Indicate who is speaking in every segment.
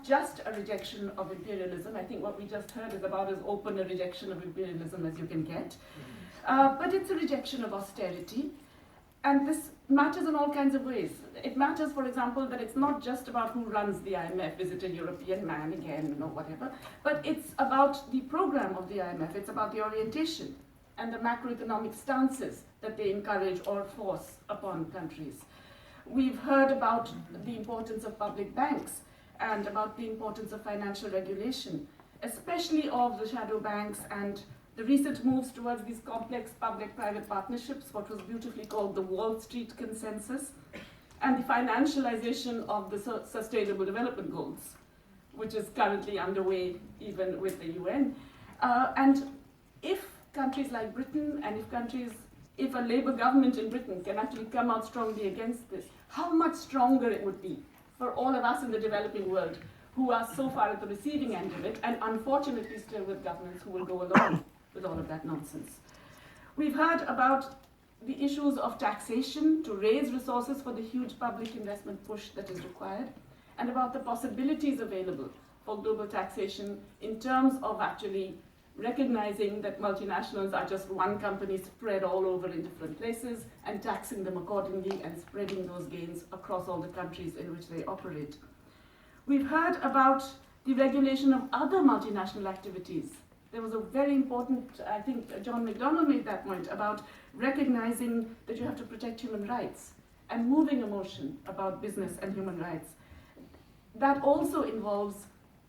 Speaker 1: just a rejection of imperialism. I think what we just heard is about as open a rejection of imperialism as you can get. But it's a rejection of austerity. And this matters in all kinds of ways. It matters, for example, that it's not just about who runs the IMF, is it a European man again, whatever, but it's about the program of the IMF, it's about the orientation and the macroeconomic stances that they encourage or force upon countries. We've heard about the importance of public banks and about the importance of financial regulation, especially of the shadow banks and the recent moves towards these complex public-private partnerships, what was beautifully called the Wall Street Consensus, and the financialization of the Sustainable Development Goals, which is currently underway even with the UN. And if countries like Britain and if a Labour government in Britain can actually come out strongly against this, how much stronger it would be for all of us in the developing world who are so far at the receiving end of it, and unfortunately still with governments who will go along with all of that nonsense. We've heard about the issues of taxation to raise resources for the huge public investment push that is required, and about the possibilities available for global taxation in terms of actually recognizing that multinationals are just one company spread all over in different places and taxing them accordingly and spreading those gains across all the countries in which they operate. We've heard about the regulation of other multinational activities. There was a very important, I think John McDonnell made that point, about recognizing that you have to protect human rights and moving a motion about business and human rights. That also involves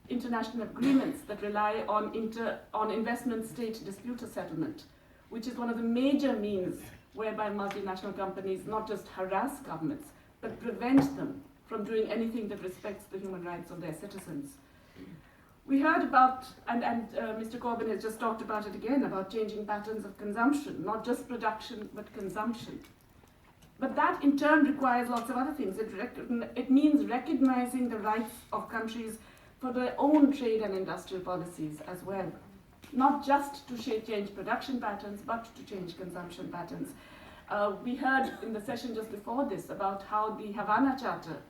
Speaker 1: international agreements that rely on investment state dispute settlement, which is one of the major means whereby multinational companies not just harass governments, but prevent them from doing anything that respects the human rights of their citizens. We heard about, and Mr. Corbyn has just talked about it again, about changing patterns of consumption, not just production, but consumption. But that in turn requires lots of other things. It means recognizing the rights of countries for their own trade and industrial policies as well. Not just to change production patterns, but to change consumption patterns. We heard in the session just before this about how the Havana Charter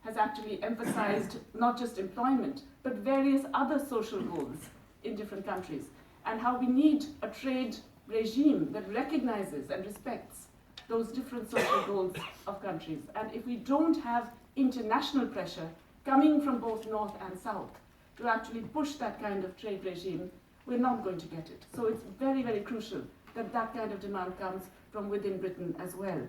Speaker 1: has actually emphasized not just employment, but various other social goals in different countries, and how we need a trade regime that recognizes and respects those different social goals of countries. And if we don't have international pressure coming from both North and South to actually push that kind of trade regime, we're not going to get it. So it's very, very crucial that that kind of demand comes from within Britain as well.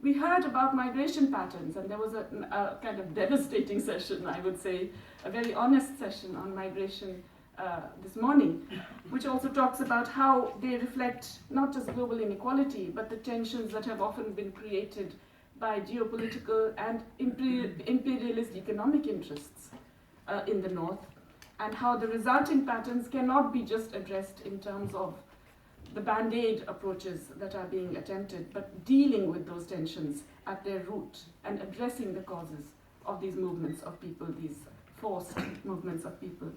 Speaker 1: We heard about migration patterns, and there was a kind of devastating session, I would say, a very honest session on migration this morning, which also talks about how they reflect not just global inequality, but the tensions that have often been created by geopolitical and imperialist economic interests in the North, and how the resulting patterns cannot be just addressed in terms of the band-aid approaches that are being attempted, but dealing with those tensions at their root and addressing the causes of these movements of people, these forced movements of people.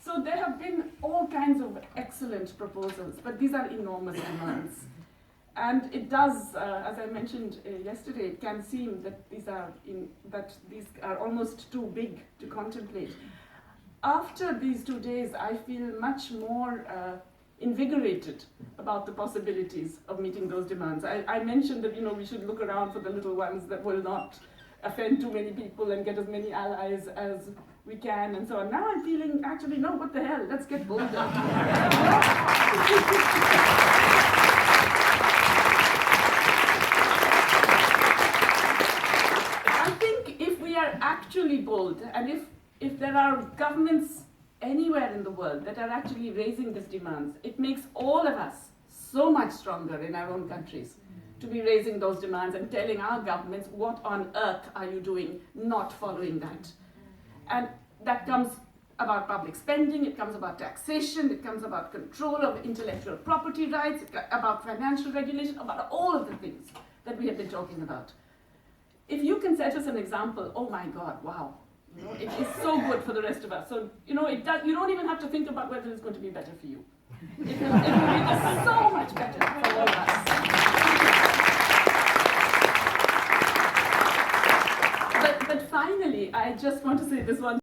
Speaker 1: So there have been all kinds of excellent proposals, but these are enormous demands. And it does, as I mentioned yesterday, it can seem that these are almost too big to contemplate. After these 2 days, I feel much more invigorated about the possibilities of meeting those demands. I mentioned that we should look around for the little ones that will not offend too many people and get as many allies as we can and so on. Now I'm feeling, actually, no, what the hell, let's get bolder. I think if we are actually bold, and if there are governments anywhere in the world that are actually raising these demands, it makes all of us so much stronger in our own countries to be raising those demands and telling our governments, what on earth are you doing not following that? And that comes about public spending, it comes about taxation, it comes about control of intellectual property rights, about financial regulation, about all of the things that we have been talking about. If you can set us an example, oh my God, wow. It is so good for the rest of us. So, you don't even have to think about whether it's going to be better for you. It will be so much better for all of us. But finally, I just want to say this one